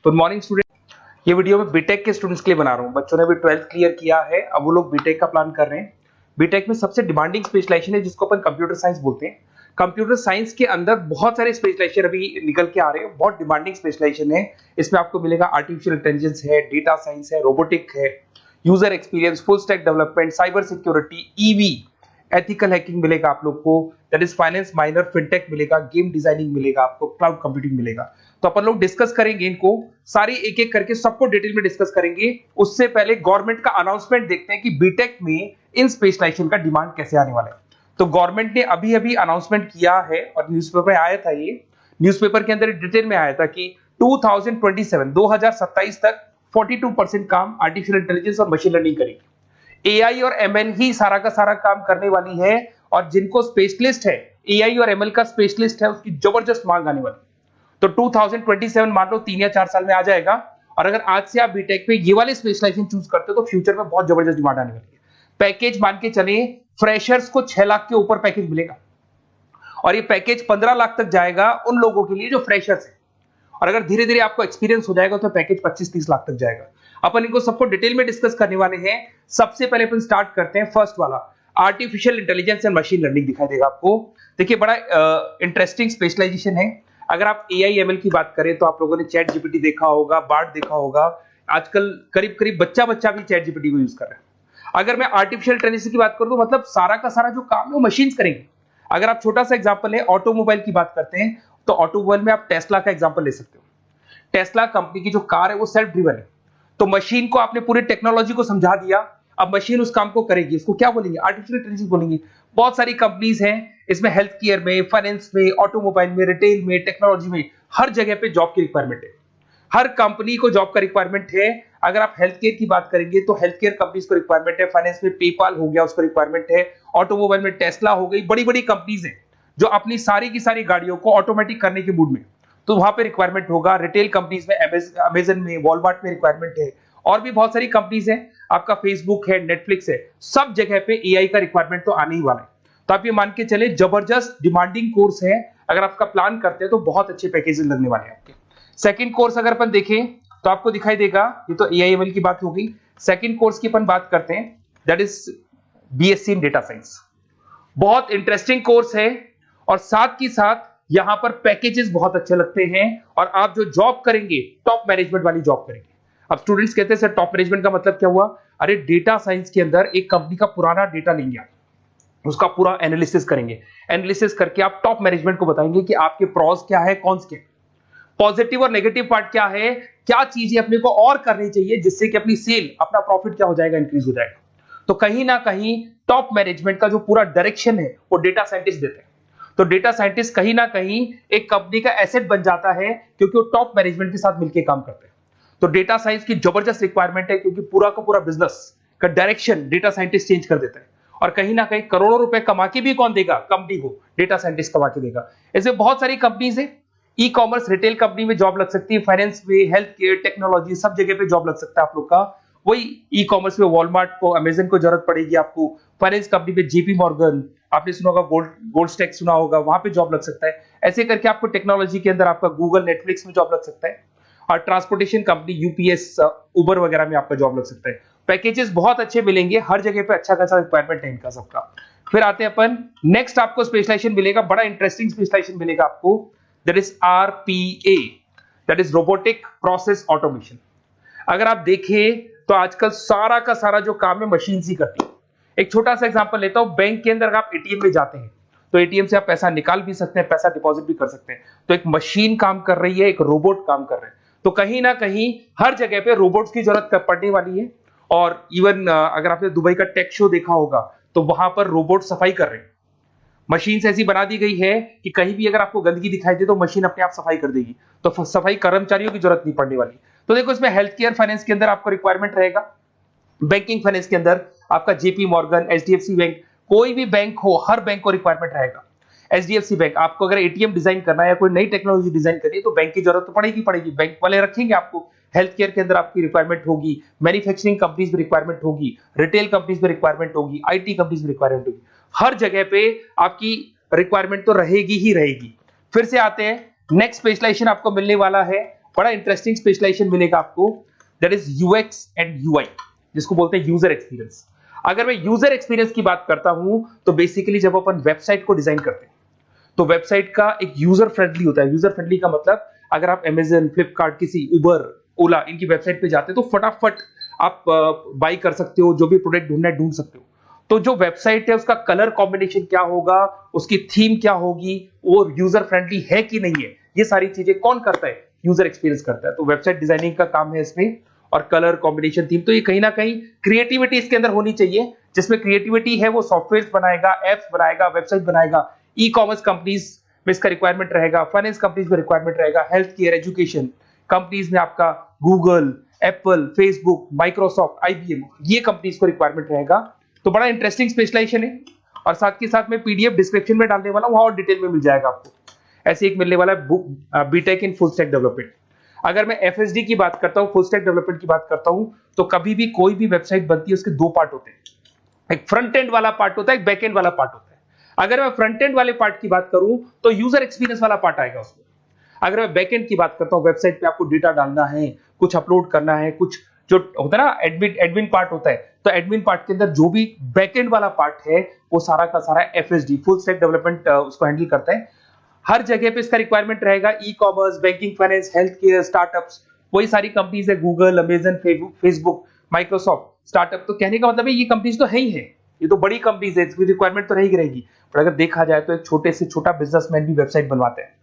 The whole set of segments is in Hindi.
Good morning student. ये वीडियो मैं बीटेक के स्टूडेंट्स के लिए बना रहा हूँ। बच्चों ने भी 12th क्लियर किया है, अब वो लोग बीटेक का प्लान कर रहे हैं। बीटेक में सबसे डिमांडिंग स्पेशलाइजेशन है जिसको अपन कंप्यूटर साइंस बोलते हैं। कंप्यूटर साइंस के अंदर बहुत सारे स्पेशलाइजेशन अभी निकल के आ रहे हैं, बहुत डिमांडिंग स्पेशलाइजेशन है। इसमें आपको मिलेगा आर्टिफिशियल इंटेलिजेंस है, डेटा साइंस है, रोबोटिक है, user experience, full stack development, cyber security, EV, ethical hacking मिलेगा आप लोग को, that is finance minor, fintech मिलेगा, गेम डिजाइनिंग मिलेगा आपको, क्लाउड कंप्यूटिंग मिलेगा। तो अपन लोग डिस्कस करेंगे इनको सारी एक एक करके, सबको डिटेल में डिस्कस करेंगे। उससे पहले गवर्नमेंट का अनाउंसमेंट देखते हैं कि बीटेक में इन स्पेशलाइजेशन का डिमांड कैसे आने वाला है। तो गवर्नमेंट ने अभी अभी अनाउंसमेंट किया है और न्यूज़पेपर में आया था, ये न्यूज़पेपर के अंदर डिटेल में आया था कि 2027 तक 42% काम आर्टिफिशियल इंटेलिजेंस और मशीन लर्निंग करेगी। एआई और एमएल ही सारा का सारा काम करने वाली है, और जिनको स्पेशलिस्ट है, एआई और एमएल का स्पेशलिस्ट है, उसकी जबरदस्त मांग आने वाली है। तो 2027 मान लो 3 या 4 साल में आ जाएगा। और अगर आज से आप बीटेक में ये वाले स्पेशलाइजेशन चूज करते हो तो फ्यूचर में बहुत जबरदस्त डिमांड आने वाली है। पैकेज मान के चले, फ्रेशर्स को 6 लाख के ऊपर पैकेज मिलेगा, और ये पैकेज 15 लाख तक जाएगा उन लोगों के लिए जो फ्रेशर्स है। और अगर धीरे धीरे आपको एक्सपीरियंस हो जाएगा तो पैकेज 25-30 लाख तक जाएगा। अपन इनको सबको डिटेल में डिस्कस करने वाले हैं। सबसे पहले अपन स्टार्ट करते हैं फर्स्ट वाला, artificial intelligence and machine learning दिखाई देगा आपको। देखिए बड़ा इंटरेस्टिंग स्पेशलाइजेशन है। अगर आप एआई एमएल की बात करें तो आप लोगों ने चैट जीपीटी देखा होगा, बार्ड देखा होगा। आजकल करीब करीब बच्चा भी चैट जीपीटी को यूज कर रहा है। अगर मैं आर्टिफिशियल इंटेलिजेंस की बात करूं तो मतलब सारा का सारा जो काम है वो मशीन्स करेंगे। अगर आप छोटा सा एग्जांपल है, ऑटोमोबाइल की बात करते हैं तो ऑटोमोबाइल में आप टेस्ला का एग्जांपल ले सकते हो। टेस्ला कंपनी की जो कार है वो सेल्फ ड्रिवन है। तो मशीन को आपने पूरी टेक्नोलॉजी को समझा दिया, अब मशीन उस काम को करेगी। इसको क्या बोलेंगे? आर्टिफिशियल इंटेलिजेंस बोलेंगे। बहुत सारी कंपनीज हैं इसमें, हेल्थ केयर में, फाइनेंस में, ऑटोमोबाइल में, रिटेल में, टेक्नोलॉजी में, हर जगह पे जॉब की रिक्वायरमेंट है। हर कंपनी को जॉब का रिक्वायरमेंट है। अगर आप हेल्थ केयर की बात करेंगे तो हेल्थ केयर कंपनीज को रिक्वायरमेंट है, फाइनेंस में पेपाल हो गया उसको रिक्वायरमेंट है, ऑटोमोबाइल में टेस्ला हो गई, बड़ी बड़ी कंपनीज हैं जो अपनी सारी की सारी गाड़ियों को ऑटोमेटिक करने के मूड में, तो वहां पे रिक्वायरमेंट होगा। रिटेल कंपनीज में अमेजन में, वॉलमार्ट में रिक्वायरमेंट है, और भी बहुत सारी कंपनीज हैं, आपका फेसबुक है, नेटफ्लिक्स है, सब जगह पे एआई का रिक्वायरमेंट तो आने ही वाला है। तो आप ये मान के चले जबरदस्त डिमांडिंग कोर्स है। अगर आपका प्लान करते हैं तो बहुत अच्छे पैकेजेस लगने वाले हैं आपके। सेकंड कोर्स अगर अपन देखें तो आपको दिखाई देगा, ये तो एआई एमएल की बात हो गई। सेकंड कोर्स की अपन बात करते हैं, that is BSc in data science. बहुत इंटरेस्टिंग कोर्स है, और साथ की साथ यहां पर पैकेजेस बहुत अच्छे लगते हैं, और आप जो जॉब करेंगे टॉप मैनेजमेंट वाली जॉब करेंगे। अब स्टूडेंट्स कहते हैं सर टॉप मैनेजमेंट का मतलब क्या हुआ? अरे डेटा साइंस के अंदर एक कंपनी का पुराना डेटा लेंगे आप, उसका पूरा एनालिसिस करेंगे, एनालिसिस करके आप टॉप मैनेजमेंट को बताएंगे कि आपके प्रॉस क्या है, कॉन्स क्या है, पॉजिटिव और नेगेटिव पार्ट क्या है, क्या चीजें अपने को और करनी चाहिए जिससे कि अपनी सेल, अपना प्रॉफिट क्या हो जाएगा, इंक्रीज हो जाएगा। तो कहीं ना कहीं टॉप मैनेजमेंट का जो पूरा डायरेक्शन है वो डेटा साइंटिस्ट देते हैं। तो डेटा साइंटिस्ट कहीं ना कहीं एक कंपनी का एसेट बन जाता है, क्योंकि वो टॉप मैनेजमेंट के साथ मिलकर काम करते हैं। तो डेटा साइंस की जबरदस्त रिक्वायरमेंट है, क्योंकि पूरा का पूरा बिजनेस का डायरेक्शन डेटा साइंटिस्ट चेंज कर देता है। और कहीं ना कहीं करोड़ों रुपए कमा के भी कौन देगा? कंपनी को डेटा साइंटिस्ट कमा के देगा। ऐसे बहुत सारी कंपनीज है, ई कॉमर्स, रिटेल कंपनी में जॉब लग सकती है, फाइनेंस में, हेल्थ केयर, टेक्नोलॉजी, सब जगह पे जॉब लग सकता है आप लोग का। वही ई कॉमर्स में वॉलमार्ट को, अमेजन को जरूरत पड़ेगी आपको। फाइनेंस कंपनी में जेपी मॉर्गन, आपने सुना होगा, गोल्ड स्टैक सुना होगा, वहां पे जॉब लग सकता है। ऐसे करके आपको टेक्नोलॉजी के अंदर आपका गूगल, नेटफ्लिक्स में जॉब लग सकता है। और ट्रांसपोर्टेशन कंपनी, यूपीएस, उबर वगैरह में आपका जॉब लग सकता है। पैकेजेस बहुत अच्छे मिलेंगे, हर जगह पे अच्छा खासा रिक्वायरमेंट है इनका सबका। फिर आते हैं अपन नेक्स्ट, आपको स्पेशलाइजेशन मिलेगा, बड़ा इंटरेस्टिंग स्पेशलाइजेशन मिलेगा आपको, that is RPA, that is robotic process automation. अगर आप देखें तो आजकल सारा का सारा जो काम है मशीन ही करती है। एक छोटा सा एग्जांपल लेता हूं, बैंक के अंदर अगर आप एटीएम में जाते हैं तो एटीएम से आप पैसा निकाल भी सकते हैं, पैसा डिपॉजिट भी कर सकते हैं। तो एक मशीन काम कर रही है, एक रोबोट काम कर रहे हैं। तो कहीं ना कहीं हर जगह पे रोबोट्स की जरूरत पड़ने वाली है। और इवन अगर आपने दुबई का टेक शो देखा होगा तो वहां पर रोबोट सफाई कर रहे हैं। मशीन ऐसी बना दी गई है कि कहीं भी अगर आपको गंदगी दिखाई दे तो मशीन अपने आप सफाई कर देगी, तो सफाई कर्मचारियों की जरूरत नहीं पड़ने वाली। तो देखो इसमें हेल्थ केयर, फाइनेंस के अंदर आपको रिक्वायरमेंट रहेगा, बैंकिंग फाइनेंस के अंदर आपका जेपी मॉर्गन, एचडीएफसी बैंक, कोई भी बैंक हो, हर बैंक को रिक्वायरमेंट रहेगा। एचडीएफसी बैंक, आपको अगर एटीएम डिजाइन करना है या कोई नई टेक्नोलॉजी डिजाइन करनी है तो बैंक की जरूरत तो पड़ेगी, बैंक वाले रखेंगे आपको। हेल्थ केयर के अंदर आपकी रिक्वायरमेंट होगी, मैन्युफैक्चरिंग कंपनीज में रिक्वायरमेंट होगी, रिटेल कंपनीज में रिक्वायरमेंट होगी, आईटी कंपनीज में रिक्वायरमेंट होगी। हर जगह पे आपकी रिक्वायरमेंट तो रहेगी ही रहेगी। फिर से आते हैं, नेक्स्ट स्पेशलाइजेशन आपको मिलने वाला है बड़ा इंटरेस्टिंग स्पेशलाइजेशन मिलेगा आपको, that is UX and UI, जिसको बोलते हैं यूजर एक्सपीरियंस। अगर मैं यूजर एक्सपीरियंस की बात करता हूं तो बेसिकली जब अपन वेबसाइट को डिजाइन करते हैं तो वेबसाइट का एक यूजर फ्रेंडली होता है। यूजर फ्रेंडली का मतलब अगर आप अमेजन, फ्लिपकार्ट, किसी उबर, ओला इनकी वेबसाइट पे जाते हैं तो फटाफट आप बाई कर सकते हो, जो भी प्रोडक्ट ढूंढना है ढूंढ सकते हो। तो जो वेबसाइट है उसका कलर कॉम्बिनेशन क्या होगा, उसकी थीम क्या होगी, वो यूजर फ्रेंडली है कि नहीं है, ये सारी चीजें कौन करता है, यूजर एक्सपीरियंस करता है। तो वेबसाइट डिजाइनिंग का काम है इसमें, और कलर कॉम्बिनेशन, थीम, तो ये कहीं ना कहीं क्रिएटिविटी इसके अंदर होनी चाहिए। जिसमें क्रिएटिविटी है वो सॉफ्टवेयर बनाएगा, एप्स बनाएगा, वेबसाइट बनाएगा। ई कॉमर्स कंपनीज में इसका रिक्वायरमेंट रहेगा, फाइनेंस कंपनीज में रिक्वायरमेंट रहेगा, हेल्थ केयर, एजुकेशन कंपनीज में आपका Google, Apple, Facebook, Microsoft, IBM, ये कंपनीज को रिक्वायरमेंट रहेगा। तो बड़ा इंटरेस्टिंग स्पेशलाइजेशन है, और साथ के साथ में पीडीएफ डिस्क्रिप्शन में डालने वाला हूं, वहां और डिटेल में मिल जाएगा आपको। ऐसे एक मिलने वाला है book, BTech in full stack development. अगर मैं एफएसडी की बात करता हूं, फुल स्टैक डेवलपमेंट की बात करता हूं, तो कभी भी कोई भी वेबसाइट बनती है उसके दो पार्ट होते हैं, एक फ्रंट एंड वाला पार्ट होता है, एक बैक एंड वाला पार्ट होता है। अगर मैं फ्रंट एंड वाले पार्ट की बात करूं तो यूजर एक्सपीरियंस वाला पार्ट आएगा उसमें। अगर मैं बैक एंड की बात करता हूं, वेबसाइट पे आपको डेटा डालना है, कुछ अपलोड करना है, कुछ जो होता है ना एडमिन पार्ट होता है, तो एडमिन पार्ट के अंदर जो भी बैक एंड वाला पार्ट है वो सारा का सारा एफएसडी, फुल स्टैक डेवलपमेंट, उसको हैंडल करता है। हर जगह पे इसका रिक्वायरमेंट रहेगा। E commerce, banking, finance, health care, startups, वही सारी कंपनीज है, Google, Amazon, Facebook, Microsoft. Startup तो कहने का मतलब है ये कंपनीज तो है ही है, ये तो बड़ी कंपनीज है, इसकी रिक्वायरमेंट तो रहेगी रहेगी। पर अगर देखा जाए तो एक छोटे से छोटा बिजनेसमैन भी वेबसाइट बनवाते हैं।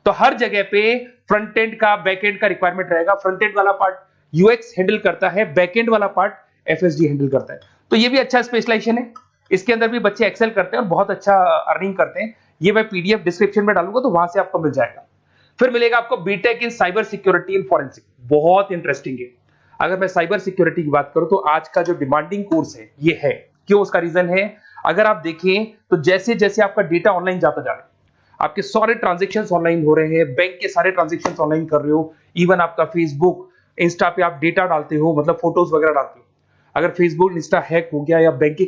तो हर जगह पे फ्रंट एंड का, बैक एंड का रिक्वायरमेंट रहेगा। फ्रंट एंड वाला पार्ट यूएक्स हैंडल करता है, बैक एंड वाला पार्ट एफएसडी हैंडल करता है। तो ये भी अच्छा स्पेशलाइजेशन है, इसके अंदर भी बच्चे एक्सेल करते हैं और बहुत अच्छा अर्निंग करते हैं। ये मैं पीडीएफ डिस्क्रिप्शन में डालूंगा तो वहां से आपको मिल जाएगा। फिर मिलेगा आपको BTech in cyber security and forensic, बहुत इंटरेस्टिंग है। अगर मैं साइबर सिक्योरिटी की बात करूं तो आज का जो डिमांडिंग कोर्स है ये है। क्यों? उसका रीजन है, अगर आप देखें तो जैसे जैसे आपका डेटा ऑनलाइन जाता जा रहा है, आपके सारे ट्रांजेक्शंस ऑनलाइन हो रहे हैं, बैंक के सारे ट्रांजेक्शंस ऑनलाइन कर रहे हो, इवन आपका फेसबुक, इंस्टा पे आप डेटा डालते हो, मतलब फोटोज वगैरह डालते हो। अगर फेसबुक, इंस्टा हैक हो गया या बैंक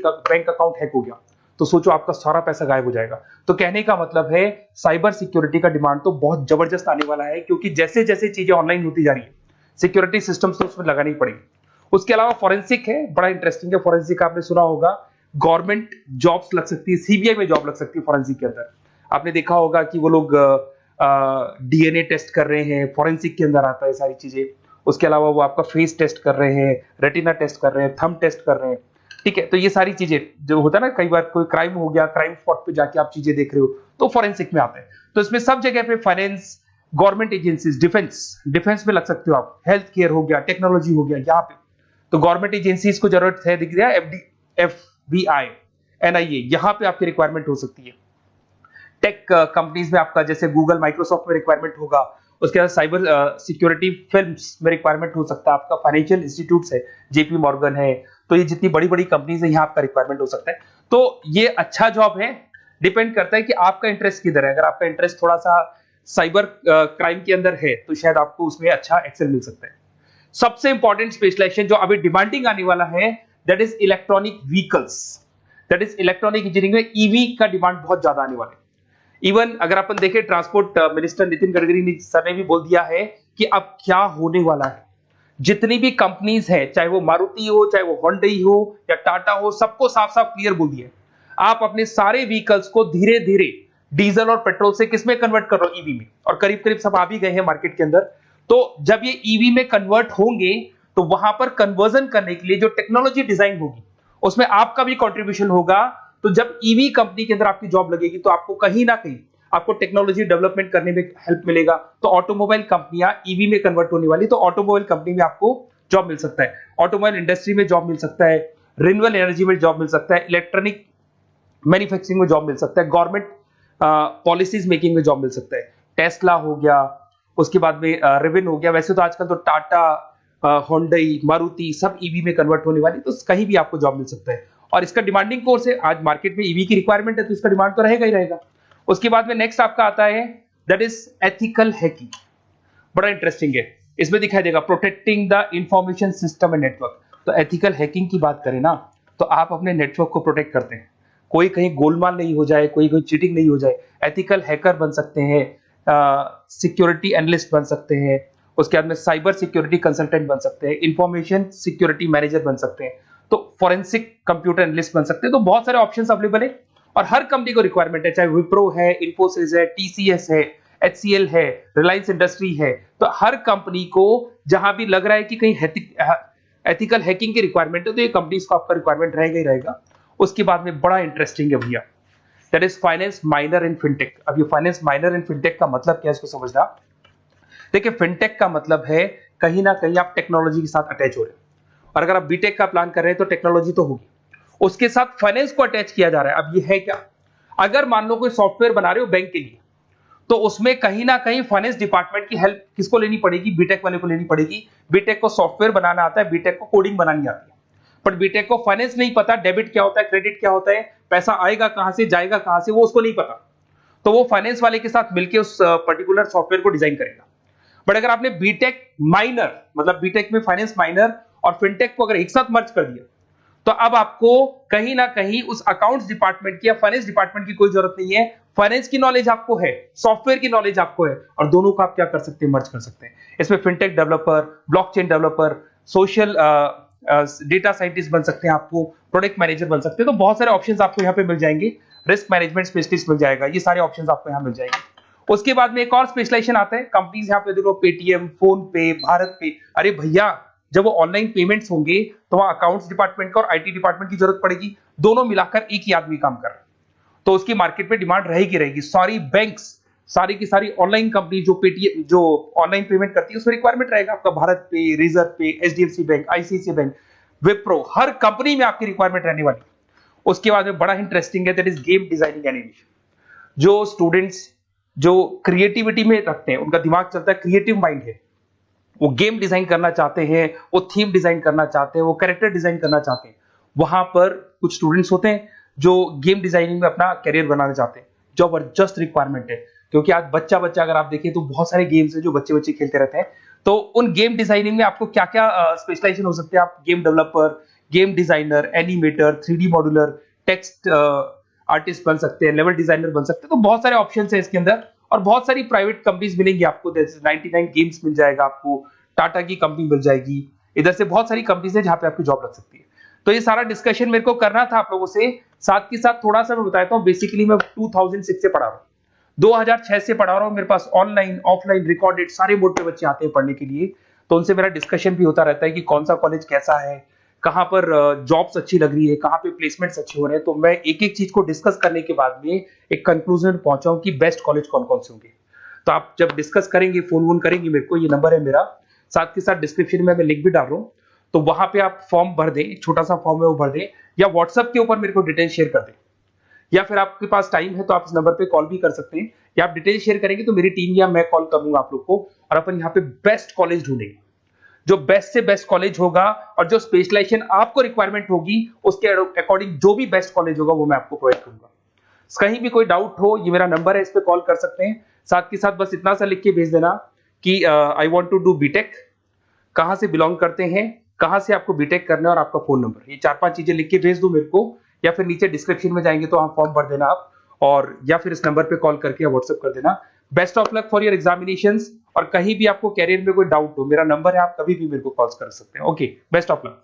अकाउंट हैक हो गया तो सोचो आपका सारा पैसा गायब हो जाएगा। तो कहने का मतलब है साइबर सिक्योरिटी का डिमांड तो बहुत जबरदस्त आने वाला है, क्योंकि जैसे जैसे चीजें ऑनलाइन होती जा रही है सिक्योरिटी सिस्टम्स तो उसमें लगानी पड़ेगी। उसके अलावा फॉरेंसिक है, बड़ा इंटरेस्टिंग है। फॉरेंसिक आपने सुना होगा, गवर्नमेंट जॉब्स लग सकती है, सीबीआई में जॉब लग सकती है फॉरेंसिक के अंदर। आपने देखा होगा कि वो लोग डीएनए टेस्ट कर रहे हैं, फॉरेंसिक के अंदर आता है सारी चीजें। उसके अलावा वो आपका फेस टेस्ट कर रहे हैं, रेटिना टेस्ट कर रहे हैं, थंब टेस्ट कर रहे हैं, ठीक है। तो ये सारी चीजें जो होता है ना, कई बार कोई क्राइम हो गया, क्राइम स्पॉट पे जाके आप चीजें देख रहे हो तो फॉरेंसिक में आते हैं। तो इसमें सब जगह पे फाइनेंस, गवर्नमेंट एजेंसीज, डिफेंस में लग सकते हो आप, हेल्थ केयर हो गया, टेक्नोलॉजी हो गया, यहाँ पे तो गवर्नमेंट एजेंसीज को जरूरत है, दिख रहा है, एफबीआई, एनआईए, यहाँ पे आपकी रिक्वायरमेंट हो सकती है। टेक कंपनीज में आपका जैसे गूगल, माइक्रोसॉफ्ट में रिक्वायरमेंट होगा। उसके बाद साइबर सिक्योरिटी फिल्म्स में रिक्वायरमेंट हो सकता है आपका, फाइनेंशियल इंस्टीट्यूट्स है, जेपी मॉर्गन है, तो ये जितनी बड़ी बड़ी कंपनीज है यहाँ आपका रिक्वायरमेंट हो सकता है। तो ये अच्छा जॉब है, डिपेंड करता है कि आपका इंटरेस्ट किधर है। अगर आपका इंटरेस्ट थोड़ा सा साइबर क्राइम के अंदर है तो शायद आपको उसमें अच्छा एक्सेल मिल सकता है। सबसे इंपॉर्टेंट स्पेशलाइजेशन जो अभी डिमांडिंग आने वाला है, that is electronic vehicles, that is electronic engineering में ईवी का डिमांड बहुत ज्यादा आने वाला है। इवन अगर अपन देखें, transport minister Nitin Gadkari sir ने भी बोल दिया है कि अब क्या होने वाला है, जितनी भी कंपनीज है, चाहे वो मारुति हो, चाहे वो होंडई हो या टाटा हो, सबको साफ साफ क्लियर बोल दिया, आप अपने सारे व्हीकल्स को धीरे धीरे डीजल और पेट्रोल से किसमें कन्वर्ट कर रहे हो, ईवी में। और करीब करीब सब आ भी गए हैं मार्केट के अंदर। तो जब ये ईवी में कन्वर्ट होंगे तो वहां पर कन्वर्जन करने के लिए जो टेक्नोलॉजी डिजाइन होगी उसमें आपका भी कंट्रीब्यूशन होगा। तो जब ईवी कंपनी के अंदर आपकी जॉब लगेगी तो आपको कहीं ना कहीं आपको टेक्नोलॉजी डेवलपमेंट करने में हेल्प मिलेगा। तो ऑटोमोबाइल कंपनियां ईवी में कन्वर्ट होने वाली, तो ऑटोमोबाइल कंपनी में आपको जॉब मिल सकता है, ऑटोमोबाइल इंडस्ट्री में जॉब मिल सकता है, रिन्यूएबल एनर्जी में जॉब मिल सकता है, इलेक्ट्रॉनिक मैन्युफैक्चरिंग में जॉब मिल सकता है, गवर्नमेंट पॉलिसीज मेकिंग में जॉब मिल सकता है, टेस्ला हो गया, उसके बाद में रिविन हो गया। वैसे तो आजकल तो टाटा, होंडई, मारुति सब ईवी में कन्वर्ट होने वाली, तो कहीं भी आपको जॉब मिल सकता है। और इसका डिमांडिंग कोर्स है, आज मार्केट में ईवी की रिक्वायरमेंट है तो इसका डिमांड तो रहेगा ही रहेगा। उसके बाद में नेक्स्ट आपका आता है, दैट इज एथिकल हैकिंग, बड़ा इंटरेस्टिंग है। इसमें दिखाई देगा protecting the information system and network. तो एथिकल हैकिंग की बात करें ना, तो आप अपने नेटवर्क को प्रोटेक्ट करते हैं, कोई कहीं गोलमाल नहीं हो जाए, कोई चीटिंग नहीं हो जाए। एथिकल हैकर बन सकते हैं, सिक्योरिटी एनालिस्ट बन सकते हैं, उसके बाद में साइबर सिक्योरिटी कंसल्टेंट बन सकते हैं, इंफॉर्मेशन सिक्योरिटी मैनेजर बन सकते हैं, तो फॉरेंसिक कंप्यूटर एनालिस्ट बन सकते हैं। तो बहुत सारे ऑप्शंस अवेलेबल है और हर कंपनी को रिक्वायरमेंट है, चाहे विप्रो है, इन्फोसिस है, टीसीएस है, एचसीएल है, रिलायंस इंडस्ट्री है। तो हर कंपनी को जहां भी लग रहा है कि कहीं एथिकल हैकिंग की रिक्वायरमेंट है तो ये कंपनीज को आपका रिक्वायरमेंट रहेगा ही रहेगा। उसके बाद में बड़ा इंटरेस्टिंग है भैया, that is finance minor in fintech. अब ये फाइनेंस माइनर इन फिनटेक का मतलब क्या है इसको समझना। देखिए फिनटेक का मतलब है कहीं ना कहीं आप टेक्नोलॉजी के साथ अटैच हो रहे हैं, और अगर आप बीटेक का प्लान कर रहे हैं तो टेक्नोलॉजी तो होगी, उसके साथ फाइनेंस को अटैच किया जा रहा है। अब ये है क्या, अगर मान लो कोई सॉफ्टवेयर बना रहे हो बैंक के लिए, तो उसमें कहीं ना कहीं फाइनेंस डिपार्टमेंट की हेल्प किसको लेनी पड़ेगी, बीटेक वाले को लेनी पड़ेगी। बीटेक को सॉफ्टवेयर बनाना आता है, बीटेक को कोडिंग बनानी आती है, बट बीटेक को फाइनेंस नहीं पता, डेबिट क्या होता है, क्रेडिट क्या होता है, पैसा आएगा कहां से जाएगा कहां से, वो उसको नहीं पता। तो वो फाइनेंस वाले के साथ मिलकर उस पर्टिकुलर सॉफ्टवेयर को डिजाइन करेगा। बट अगर आपने बीटेक माइनर, मतलब बीटेक में फाइनेंस माइनर और फिनटेक को अगर एक साथ मर्ज कर दिया, तो अब आपको कहीं ना कहीं उस अकाउंट्स डिपार्टमेंट की या फाइनेंस डिपार्टमेंट की कोई जरूरत नहीं है। फाइनेंस की नॉलेज आपको है, सॉफ्टवेयर की नॉलेज आपको है, और दोनों को आप क्या कर सकते हैं, मर्ज कर सकते हैं। इसमें fintech developer, blockchain developer, social data scientist बन सकते हैं, आपको प्रोडक्ट मैनेजर बन सकते हैं। तो बहुत सारे ऑप्शंस आपको यहाँ पे मिल जाएंगे, रिस्क मैनेजमेंट स्पेशलिस्ट मिल जाएगा, ये सारे ऑप्शंस आपको यहाँ मिल जाएंगे। उसके बाद में एक और स्पेशलाइजेशन आता है, कंपनीज यहाँ पे देखो पेटीएम, फोन पे, भारत पे। अरे भैया जब वो ऑनलाइन पेमेंट्स होंगे तो वहां अकाउंट्स डिपार्टमेंट का और आईटी डिपार्टमेंट की जरूरत पड़ेगी, दोनों मिलाकर एक ही आदमी काम कर रहा है, तो उसकी मार्केट में डिमांड रहेगी रहेगी। सारी बैंक्स, सारी की सारी ऑनलाइन कंपनी जो पेटीएम, जो ऑनलाइन पेमेंट करती है, उसमें रिक्वायरमेंट रहेगा आपका भारत पे, Razorpay, HDFC bank, ICICI bank, Wipro, हर कंपनी में आपकी रिक्वायरमेंट रहने वाली। उसके बाद में बड़ा इंटरेस्टिंग है, that is game designing animation. जो स्टूडेंट्स जो क्रिएटिविटी में रखते हैं, उनका दिमाग चलता है, क्रिएटिव माइंड है, वो गेम डिजाइन करना चाहते हैं, वो थीम डिजाइन करना चाहते हैं, वो कैरेक्टर डिजाइन करना चाहते हैं, वहां पर कुछ स्टूडेंट्स होते हैं जो गेम डिजाइनिंग में अपना करियर बनाना चाहते हैं। जबरदस्त रिक्वायरमेंट है, क्योंकि आज बच्चा बच्चा अगर आप देखें तो बहुत सारे गेम्स हैं जो बच्चे बच्चे खेलते रहते हैं। तो उन गेम डिजाइनिंग में आपको क्या क्या स्पेशलाइजेशन हो सकते हैं, आप game developer, game designer, animator, 3D modular, text artist बन सकते हैं, लेवल डिजाइनर बन सकते हैं। तो बहुत सारे ऑप्शंस हैं इसके अंदर, और बहुत सारी प्राइवेट कंपनीज मिलेंगी आपको, जैसे 99 गेम्स मिल जाएगा आपको, टाटा की कंपनी मिल जाएगी, इधर से बहुत सारी कंपनीज है जहां पे आपकी जॉब लग सकती है। तो ये सारा डिस्कशन मेरे को करना था आप लोगों से, साथ के साथ थोड़ा सा मैं बताता हूँ। बेसिकली मैं 2006 से पढ़ा रहा हूँ, 2006 से पढ़ा रहा हूँ, मेरे पास ऑनलाइन ऑफलाइन रिकॉर्डेड सारे मोड पे बच्चे आते हैं पढ़ने के लिए, तो उनसे मेरा डिस्कशन भी होता रहता है कि कौन सा कॉलेज कैसा है, कहां पर जॉब्स अच्छी लग रही है, कहां पे प्लेसमेंट्स अच्छे हो रहे हैं। तो मैं एक एक चीज को डिस्कस करने के बाद में एक कंक्लूजन पहुंचा हूं कि बेस्ट कॉलेज कौन कौन से होंगे। तो आप जब डिस्कस करेंगे, फोन वोन करेंगे मेरे को, ये नंबर है मेरा, साथ के साथ डिस्क्रिप्शन में मैं लिंक भी डाल रहा हूँ, तो वहां पे आप फॉर्म भर दें, एक छोटा सा फॉर्म है वो भर दें, या व्हाट्सएप के ऊपर मेरे को डिटेल शेयर कर दें, या फिर आपके पास टाइम है तो आप इस नंबर पे कॉल भी कर सकते हैं, या आप डिटेल शेयर करेंगे तो मेरी टीम या मैं कॉल करूंगा आप लोग को, और अपन यहाँ पे बेस्ट कॉलेज ढूंढेंगे। जो बेस्ट से बेस्ट कॉलेज होगा और जो स्पेशलाइजेशन आपको रिक्वायरमेंट होगी उसके अकॉर्डिंग जो भी बेस्ट कॉलेज होगा वो मैं आपको प्रोवाइड करूंगा। कहीं भी कोई डाउट हो, ये मेरा नंबर है, इस पे कॉल कर सकते हैं। साथ के साथ बस इतना सा लिख के भेज देना कि I want to do BTech, कहां से बिलोंग करते हैं, कहां से आपको बीटेक करना है, और आपका फोन नंबर, ये 4-5 चीजें लिख के भेज दो मेरे को, या फिर नीचे डिस्क्रिप्शन में जाएंगे तो आप फॉर्म भर देना आप, और या फिर इस नंबर पे कॉल करके या व्हाट्सएप कर देना। Best of luck for your examinations, और कहीं भी आपको कैरियर में कोई डाउट हो, मेरा नंबर है, आप कभी भी मेरे को कॉल कर सकते हैं। Okay, best of luck.